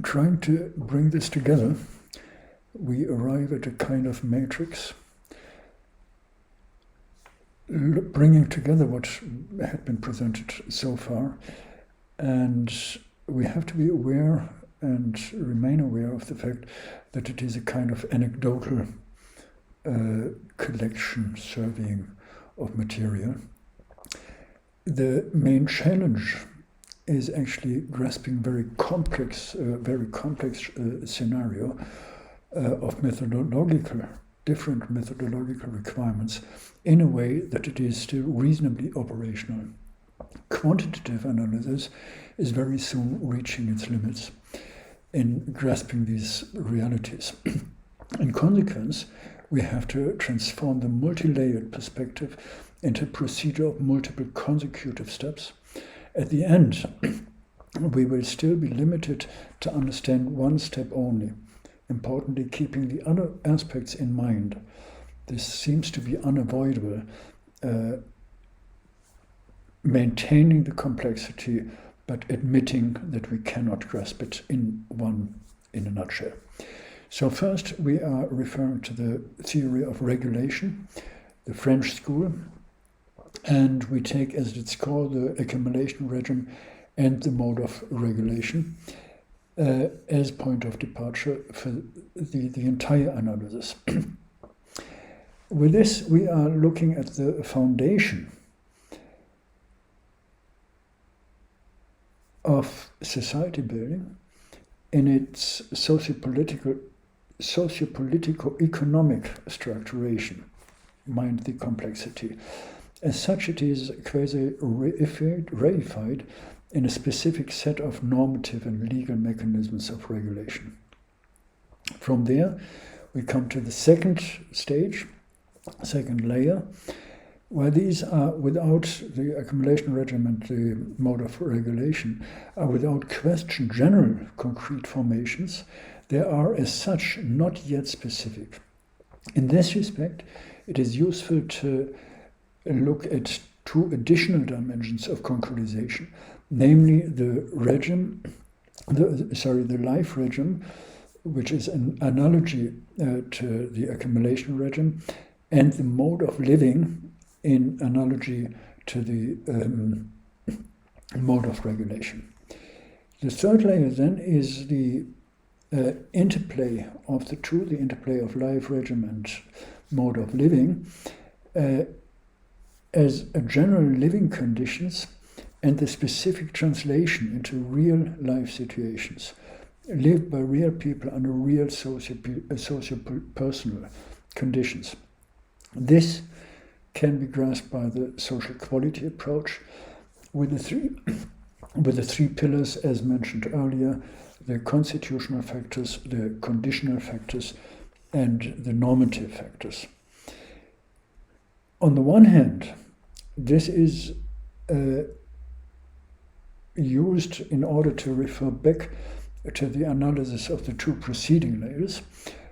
trying to bring this together, we arrive at a kind of matrix, bringing together what had been presented so far. And we have to be aware and remain aware of the fact that it is a kind of anecdotal collection, surveying of material. The main challenge is actually grasping very complex scenario of different methodological requirements in a way that it is still reasonably operational. Quantitative analysis is very soon reaching its limits in grasping these realities. In consequence, we have to transform the multi-layered perspective into a procedure of multiple consecutive steps. At the end, we will still be limited to understand one step only, importantly keeping the other aspects in mind. This seems to be unavoidable, maintaining the complexity, but admitting that we cannot grasp it in a nutshell. So first, we are referring to the theory of regulation, the French school, and we take as its core the accumulation regime and the mode of regulation as point of departure for the entire analysis. With this, we are looking at the foundation of society building in its socio-political-economic structuration, mind the complexity. As such, it is quasi-reified in a specific set of normative and legal mechanisms of regulation. From there, we come to the second stage, second layer, where these are without the accumulation regime and the mode of regulation, are without question general concrete formations. They are as such not yet specific. In this respect, it is useful to look at two additional dimensions of concretization, namely the regime, the life regime, which is an analogy to the accumulation regime, and the mode of living in analogy to the mode of regulation. The third layer then is the interplay of the two, the interplay of life regime and mode of living, as a general living conditions and the specific translation into real life situations, lived by real people under real socio-personal conditions. This can be grasped by the social quality approach with the three pillars as mentioned earlier, the constitutional factors, the conditional factors, and the normative factors. On the one hand, this is used in order to refer back to the analysis of the two preceding layers,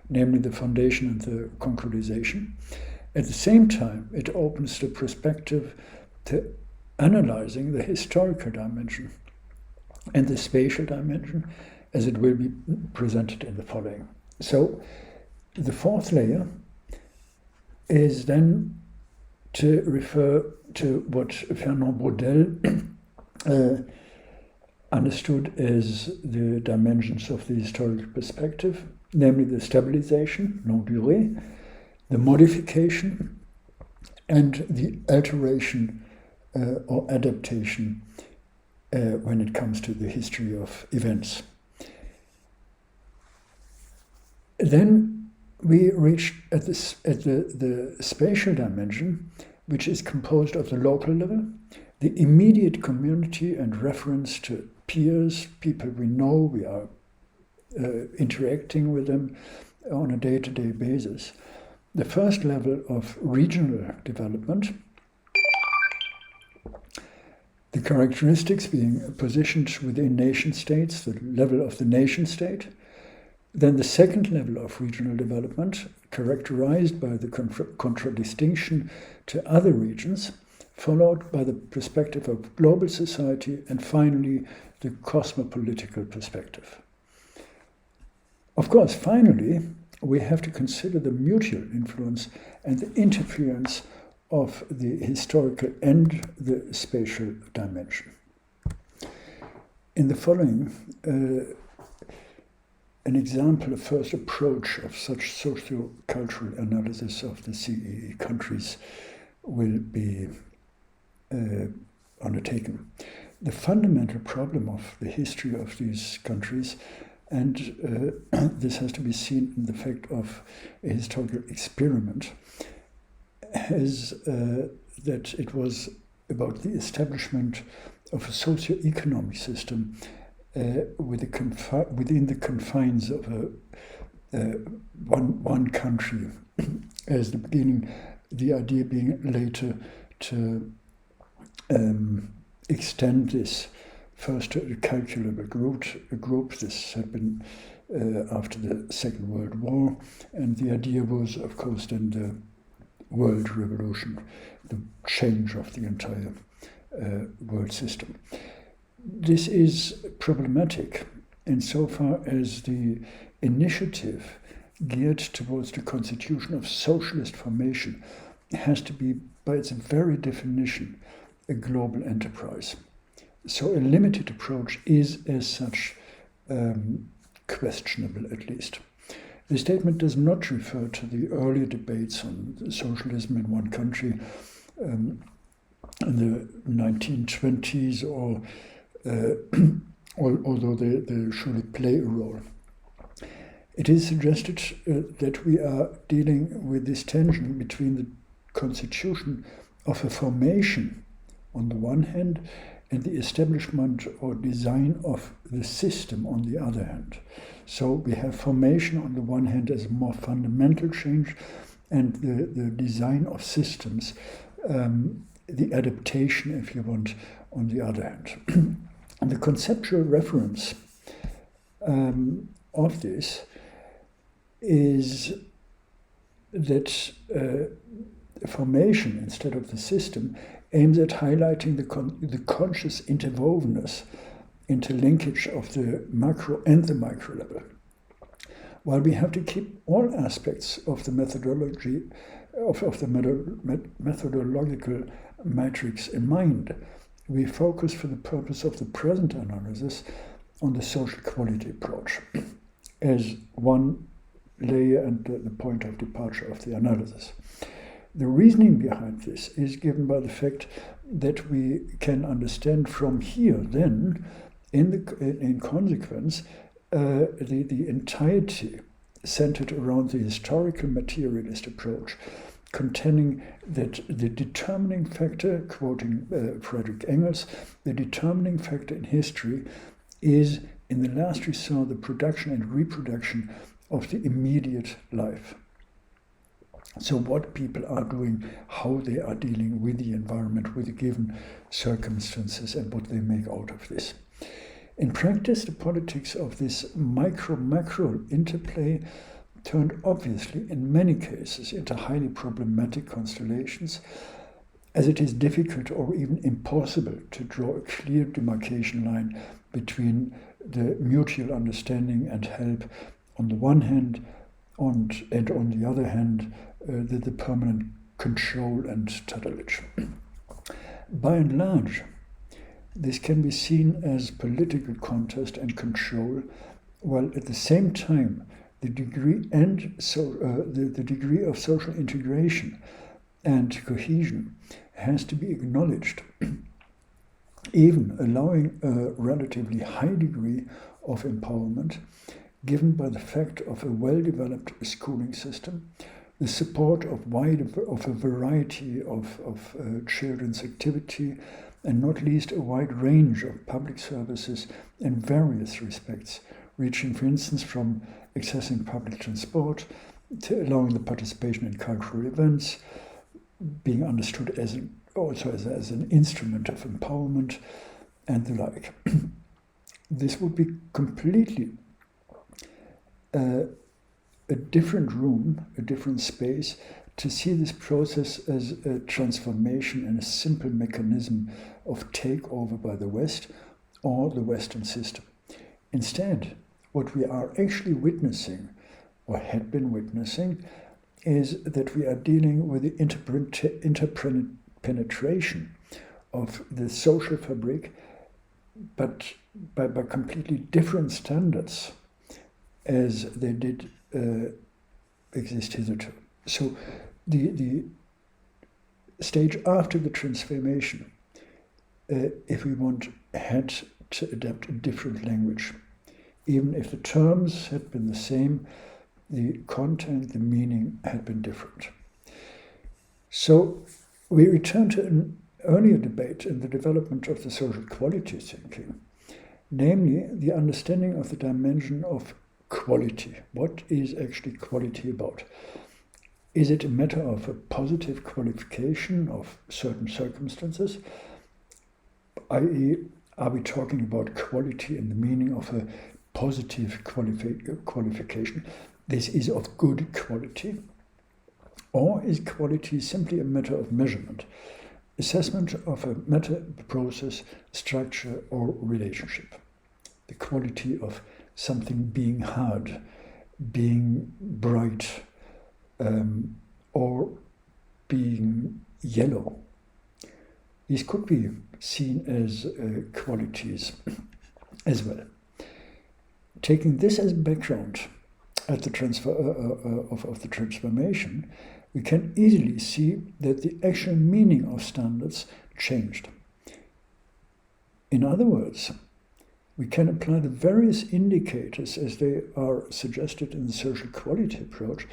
namely the foundation and the concretization. At the same time, it opens the perspective to analyzing the historical dimension and the spatial dimension, as it will be presented in the following. So the fourth layer is then to refer to what Fernand Braudel understood as the dimensions of the historical perspective, namely the stabilization, longue durée, the modification, and the alteration or adaptation when it comes to the history of events. Then we reach at the spatial dimension, which is composed of the local level, the immediate community and reference to peers, people we know, we are interacting with them on a day-to-day basis. The first level of regional development, the characteristics being positioned within nation states, the level of the nation state. Then the second level of regional development, characterized by the contradistinction to other regions, followed by the perspective of global society, and finally the cosmopolitical perspective. Of course, finally, we have to consider the mutual influence and the interference of the historical and the spatial dimension. In the following, an example, a first approach of such socio-cultural analysis of the CEE countries will be undertaken. The fundamental problem of the history of these countries, and this has to be seen in the fact of a historical experiment, is that it was about the establishment of a socio-economic system within the confines of one country, as the beginning, the idea being later to extend this first to a calculable group. This had been after the Second World War, and the idea was, of course, then the world revolution, the change of the entire world system. This is problematic insofar as the initiative geared towards the constitution of socialist formation has to be, by its very definition, a global enterprise. So a limited approach is, as such, questionable, at least. The statement does not refer to the earlier debates on socialism in one country in the 1920s, or although they surely play a role. It is suggested that we are dealing with this tension between the constitution of a formation on the one hand and the establishment or design of the system on the other hand. So we have formation on the one hand as a more fundamental change, and the design of systems, the adaptation, if you want, on the other hand. And the conceptual reference of this is that formation, instead of the system, aims at highlighting the conscious interwovenness, interlinkage of the macro and the micro level. While we have to keep all aspects of the methodology, of the methodological matrix in mind, we focus for the purpose of the present analysis on the social quality approach as one layer and the point of departure of the analysis. The reasoning behind this is given by the fact that we can understand from here then, in consequence, the entirety centered around the historical materialist approach, containing that the determining factor, quoting Friedrich Engels, the determining factor in history is, in the last resort, the production and reproduction of the immediate life. So what people are doing, how they are dealing with the environment, with the given circumstances, and what they make out of this. In practice, the politics of this micro-macro interplay turned obviously, in many cases, into highly problematic constellations, as it is difficult or even impossible to draw a clear demarcation line between the mutual understanding and help on the one hand, and on the other hand, the permanent control and tutelage. By and large, this can be seen as political contest and control, while at the same time the degree of social integration and cohesion has to be acknowledged, even allowing a relatively high degree of empowerment given by the fact of a well-developed schooling system, the support of a variety of children's activity, and not least a wide range of public services in various respects, reaching, for instance, from accessing public transport to allowing the participation in cultural events, being understood as also as an instrument of empowerment, and the like. This would be completely a different room, a different space, to see this process as a transformation and a simple mechanism of takeover by the West or the Western system. Instead, what we are actually witnessing, or had been witnessing, is that we are dealing with the interpenetration of the social fabric, but by completely different standards as they did exist hitherto. So the stage after the transformation, if we want, had to adapt a different language. Even if the terms had been the same, the content, the meaning had been different. So we return to an earlier debate in the development of the social quality thinking, namely the understanding of the dimension of quality. What is actually quality about? Is it a matter of a positive qualification of certain circumstances? I.e., are we talking about quality in the meaning of a positive qualification? This is of good quality. Or is quality simply a matter of measurement, assessment of a matter, process, structure, or relationship? The quality of something being hard, being bright, or being yellow. These could be seen as qualities as well. Taking this as background at the transfer of the transformation, we can easily see that the actual meaning of standards changed. In other words, we can apply the various indicators as they are suggested in the social quality approach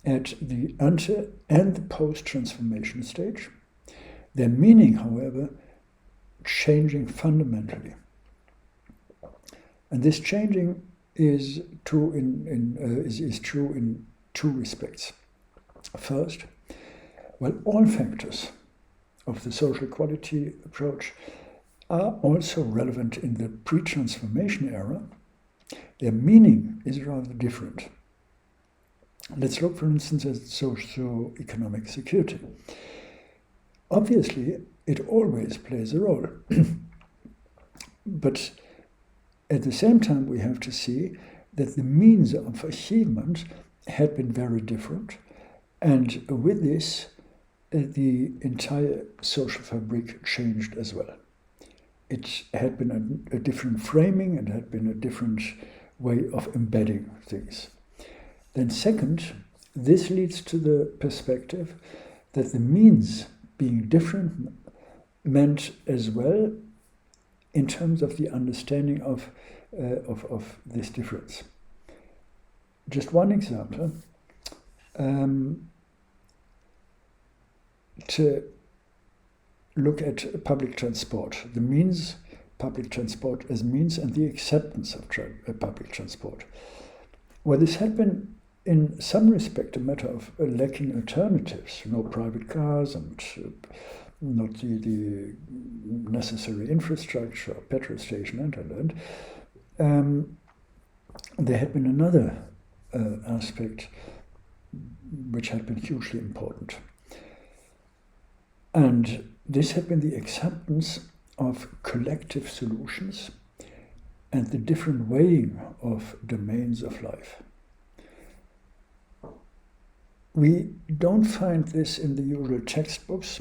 at the ante and the post-transformation stage, their meaning, however, changing fundamentally. And this changing is true in two respects. First, while all factors of the social quality approach are also relevant in the pre-transformation era, their meaning is rather different. Let's look, for instance, at socio-economic security. Obviously, it always plays a role. But at the same time, we have to see that the means of achievement had been very different. And with this, the entire social fabric changed as well. It had been a different framing, it had been a different way of embedding things. Then second, this leads to the perspective that the means being different meant as well in terms of the understanding of this difference. Just one example. To look at public transport, the means, public transport as means, and the acceptance of public transport. Well, this had been in some respect a matter of lacking alternatives, no private cars and not the necessary infrastructure, petrol station, and there had been another aspect which had been hugely important. And this had been the acceptance of collective solutions and the different weighing of domains of life. We don't find this in the usual textbooks,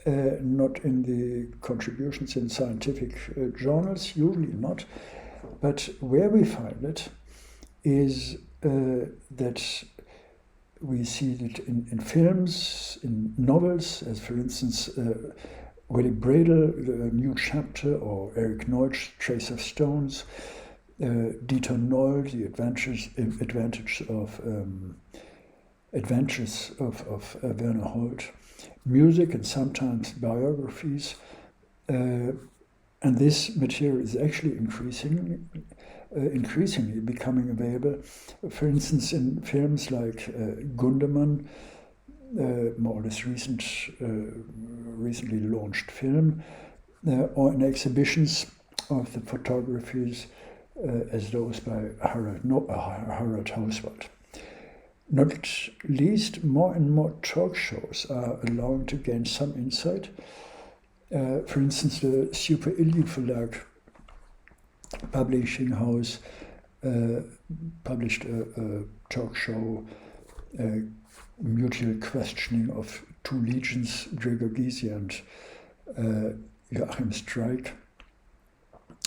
not in the contributions in scientific journals, usually not, but where we find it is that we see it in films, in novels, as for instance, Willy Bredel, The New Chapter, or Eric Neutsch, Trace of Stones, Dieter Noll, The Adventures of Werner Holt, music and sometimes biographies, and this material is actually increasingly becoming available. For instance, in films like Gundermann, more or less recently launched film, or in exhibitions of the photographies as those by Harald Hauswald. Not least, more and more talk shows are allowing to gain some insight. For instance, the Super Illy Verlag publishing house published a talk show, Mutual Questioning of Two Legions, Gregor Gysi and Joachim Streich.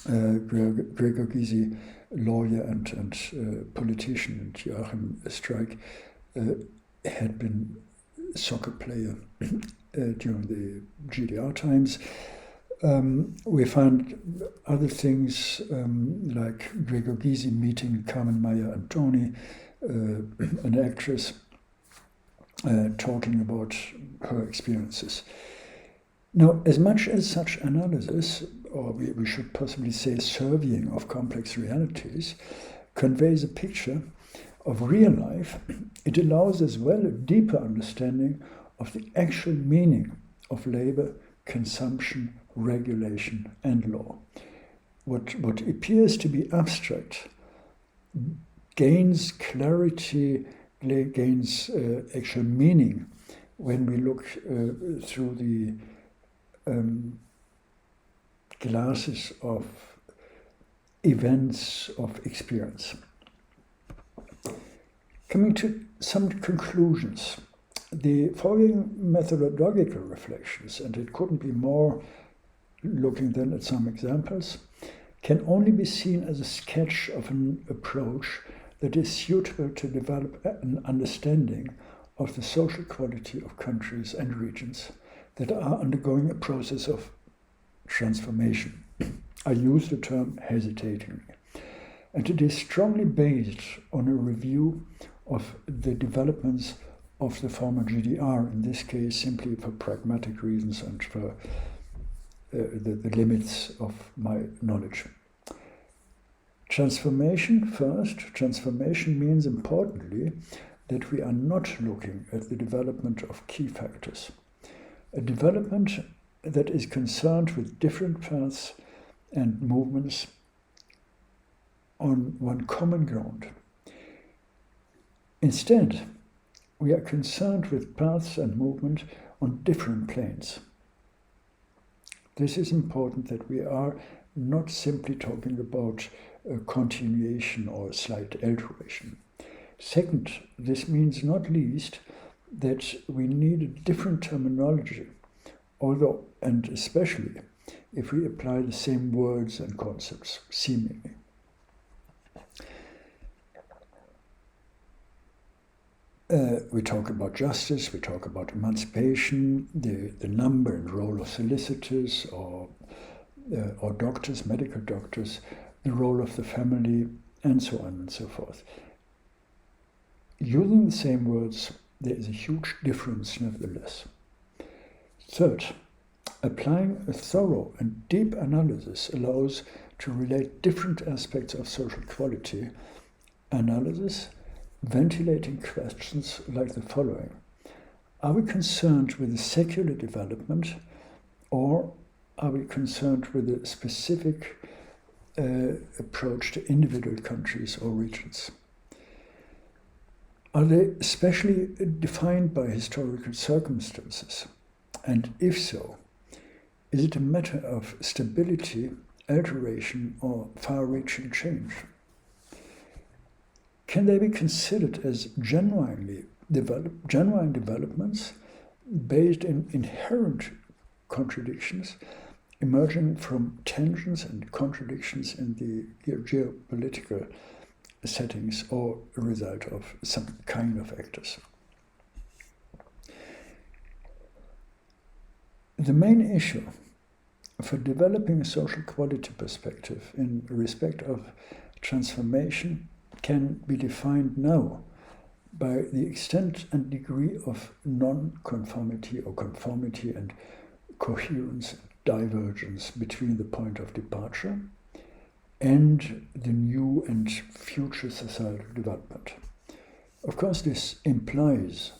Gregor Gysi, lawyer and politician, and Joachim Streich had been a soccer player during the GDR times. We find other things like Gregor Gysi meeting Carmen Mayer Antoni, an actress, talking about her experiences. Now, as much as such analysis, or we should possibly say surveying of complex realities, conveys a picture of real life, it allows as well a deeper understanding of the actual meaning of labor, consumption, regulation, and law. What appears to be abstract gains clarity, gains actual meaning when we look through the glasses of events, of experience. Coming to some conclusions. The following methodological reflections, and it couldn't be more looking then at some examples, can only be seen as a sketch of an approach that is suitable to develop an understanding of the social quality of countries and regions that are undergoing a process of transformation. I use the term hesitatingly. And it is strongly based on a review of the developments of the former GDR, in this case simply for pragmatic reasons and for the limits of my knowledge. Transformation first. Transformation means, importantly, that we are not looking at the development of key factors. A development that is concerned with different paths and movements on one common ground. Instead, we are concerned with paths and movement on different planes. This is important, that we are not simply talking about a continuation or a slight alteration. Second, this means not least that we need a different terminology, although and especially if we apply the same words and concepts, seemingly. We talk about justice, we talk about emancipation, the number and role of solicitors or doctors, medical doctors, the role of the family, and so on and so forth. Using the same words, there is a huge difference nevertheless. Third, applying a thorough and deep analysis allows to relate different aspects of social quality. Analysis ventilating questions like the following. Are we concerned with the secular development, or are we concerned with a specific approach to individual countries or regions? Are they specially defined by historical circumstances? And if so, is it a matter of stability, alteration, or far-reaching change? Can they be considered as genuine developments based in inherent contradictions emerging from tensions and contradictions in the geopolitical settings, or a result of some kind of actors? The main issue for developing a social quality perspective in respect of transformation can be defined now by the extent and degree of non-conformity or conformity and coherence, divergence between the point of departure and the new and future societal development. Of course, this implies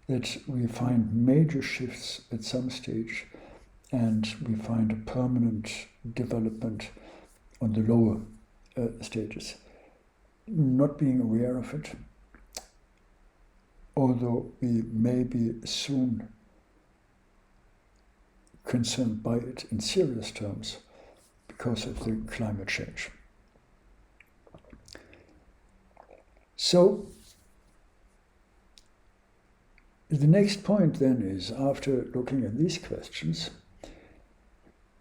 that we find major shifts at some stage and we find a permanent development on the lower stages. Not being aware of it, although we may be soon concerned by it in serious terms because of the climate change. So the next point then is, after looking at these questions,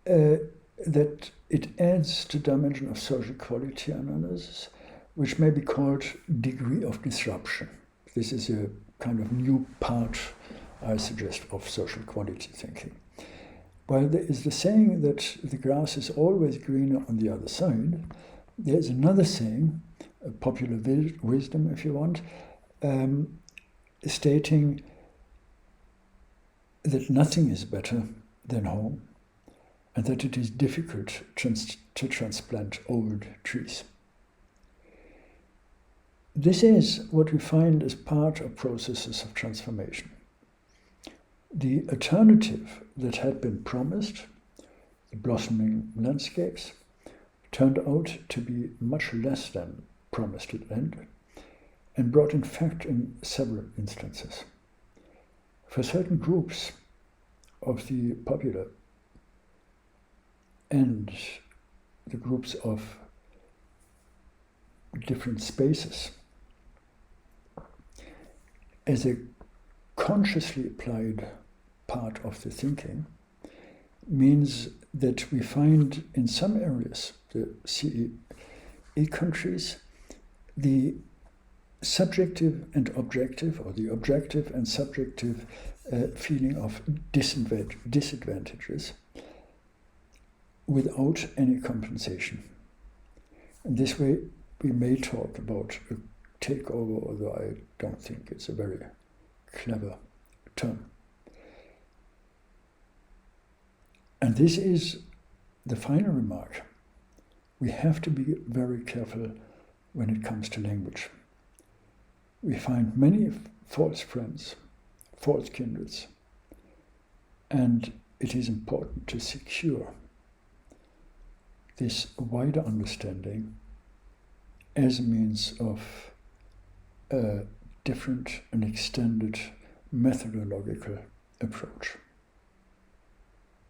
that it adds the dimension of social quality analysis, which may be called degree of disruption. This is a kind of new part, I suggest, of social quality thinking. While there is the saying that the grass is always greener on the other side, there's another saying, a popular wisdom if you want, stating that nothing is better than home, and that it is difficult to transplant old trees. This is what we find as part of processes of transformation. The alternative that had been promised, the blossoming landscapes, turned out to be much less than promised at end, and brought in fact in several instances. For certain groups of the popular and the groups of different spaces, as a consciously applied part of the thinking, means that we find in some areas, the CEE countries, the subjective and objective, or the objective and subjective feeling of disadvantages without any compensation. And this way we may talk about a takeover, although I don't think it's a very clever term. And this is the final remark. We have to be very careful when it comes to language. We find many false friends, false kindreds, and it is important to secure this wider understanding as a means of a different and extended methodological approach.